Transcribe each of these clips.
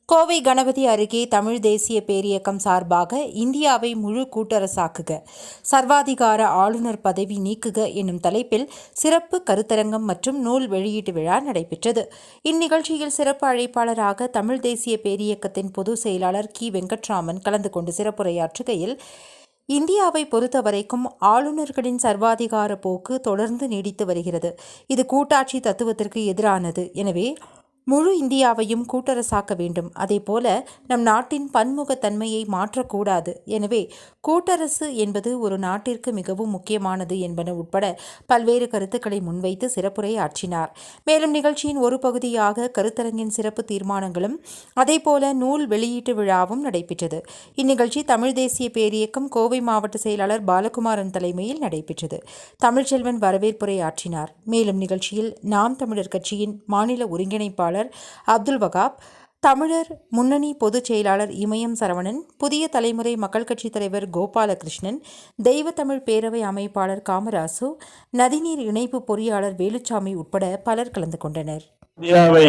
கோவை கணபதி அருகே தமிழ் தேசிய பேரியக்கம் சார்பாக இந்தியாவை முழு கூட்டரசாக்குக, சர்வாதிகார ஆளுநர் பதவி நீக்குக என்னும் தலைப்பில் சிறப்பு கருத்தரங்கம் மற்றும் நூல் வெளியீட்டு விழா நடைபெற்றது. இந்நிகழ்ச்சியில் சிறப்பு அழைப்பாளராக தமிழ் தேசிய பேரியக்கத்தின் பொதுச் செயலாளர் கி. வெங்கட்ராமன் கலந்து கொண்டு சிறப்புரையாற்றுகையில், இந்தியாவை பொறுத்தவரைக்கும் ஆளுநர்களின் சர்வாதிகார போக்கு தொடர்ந்து நீடித்து வருகிறது. இது கூட்டாட்சி தத்துவத்திற்கு எதிரானது. எனவே முழு இந்தியாவையும் கூட்டரசாக்க வேண்டும். அதேபோல நம் நாட்டின் பன்முகத்தன்மையை மாற்றக்கூடாது. எனவே கூட்டரசு என்பது ஒரு நாட்டிற்கு மிகவும் முக்கியமானது என்பன உட்பட பல்வேறு கருத்துக்களை முன்வைத்து சிறப்புரை ஆற்றினார். மேலும் நிகழ்ச்சியின் ஒரு பகுதியாக கருத்தரங்கின் சிறப்பு தீர்மானங்களும் அதேபோல நூல் வெளியீட்டு விழாவும் நடைபெற்றது. இந்நிகழ்ச்சி தமிழ் தேசிய பேரியக்கம் கோவை மாவட்ட செயலாளர் பாலகுமாரன் தலைமையில் நடைபெற்றது. தமிழ்ச்செல்வன் வரவேற்புரை ஆற்றினார். மேலும் நிகழ்ச்சியில் நாம் தமிழர் கட்சியின் மாநில ஒருங்கிணைப்பாளர் அப்துல் வகாப், தமிழர் முன்னணி பொதுச் செயலாளர் இமயம் சரவணன், புதிய தலைமுறை மக்கள் கட்சி தலைவர் கோபாலகிருஷ்ணன், தெய்வ தமிழ் பேரவை அமைப்பாளர் காமராசு, நதிநீர் இணைப்பு பொறியாளர் வேலுச்சாமி உட்பட பலர் கலந்து கொண்டனர். இந்தியாவை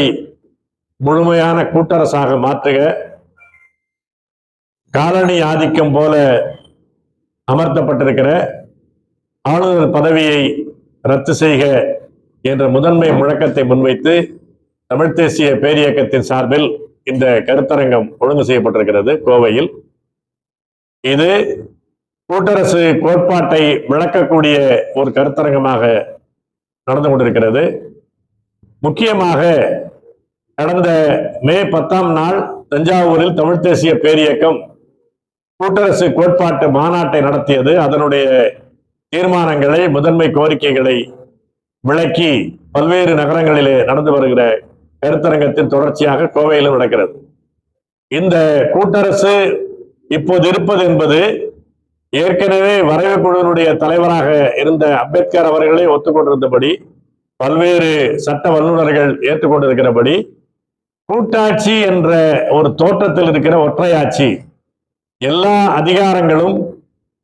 முழுமையான கூட்டரசாக மாற்றுக, காலனி ஆதிக்கம் போல அமர்த்தப்பட்டிருக்கிற ஆளுநர் பதவியை ரத்து செய்க என்ற முதன்மை முழக்கத்தை முன்வைத்து தமிழ் தேசிய பேரியக்கத்தின் சார்பில் இந்த கருத்தரங்கம் ஒழுங்கு செய்யப்பட்டிருக்கிறது கோவையில். இது கூட்டரசு கோட்பாட்டை விளக்கக்கூடிய ஒரு கருத்தரங்கமாக நடந்து கொண்டிருக்கிறது. முக்கியமாக கடந்த மே 10ஆம் நாள் தஞ்சாவூரில் தமிழ் தேசிய பேரியக்கம் கூட்டரசு கோட்பாட்டு மாநாட்டை நடத்தியது. அதனுடைய தீர்மானங்களை, முதன்மை கோரிக்கைகளை விளக்கி பல்வேறு நகரங்களிலே நடந்து வருகிற கருத்தரங்கத்தின் தொடர்ச்சியாக கோவையிலும் நடக்கிறது. இந்த கூட்டரசு இப்போது இருப்பது என்பது ஏற்கனவே வரைவு குழுவினுடைய தலைவராக இருந்த அம்பேத்கர் அவர்களே ஒத்துக்கொண்டிருந்தபடி, பல்வேறு சட்ட வல்லுநர்கள் ஏற்றுக்கொண்டிருக்கிறபடி, கூட்டாட்சி என்ற ஒரு தோற்றத்தில் இருக்கிற ஒற்றையாட்சி, எல்லா அதிகாரங்களும்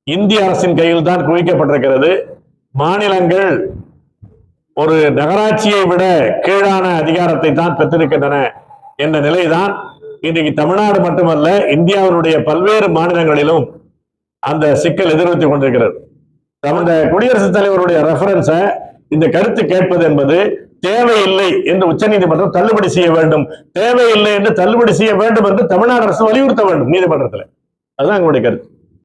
இந்திய அரசின் கையில் தான் குவிக்கப்பட்டிருக்கிறது. மாநிலங்கள் ஒரு நகராட்சியை விட கீழான அதிகாரத்தை தான் பெற்றிருக்கின்றன என்ற நிலைதான் இன்றைக்கு தமிழ்நாடு மட்டுமல்ல, இந்தியாவினுடைய பல்வேறு மாநிலங்களிலும் அந்த சிக்கல் எதிர்நோக்கிக் கொண்டிருக்கிறது. இந்த குடியரசுத் தலைவருடைய ரெஃபரன்ஸை இந்த கருத்து கேட்பது என்பது தேவையில்லை என்று உச்சநீதிமன்றம் தள்ளுபடி செய்ய வேண்டும், தேவையில்லை என்று தள்ளுபடி செய்ய வேண்டும் என்று தமிழ்நாடு அரசு வலியுறுத்த வேண்டும் நீதிமன்றத்தில். அதுதான் எங்களுடைய கருத்து.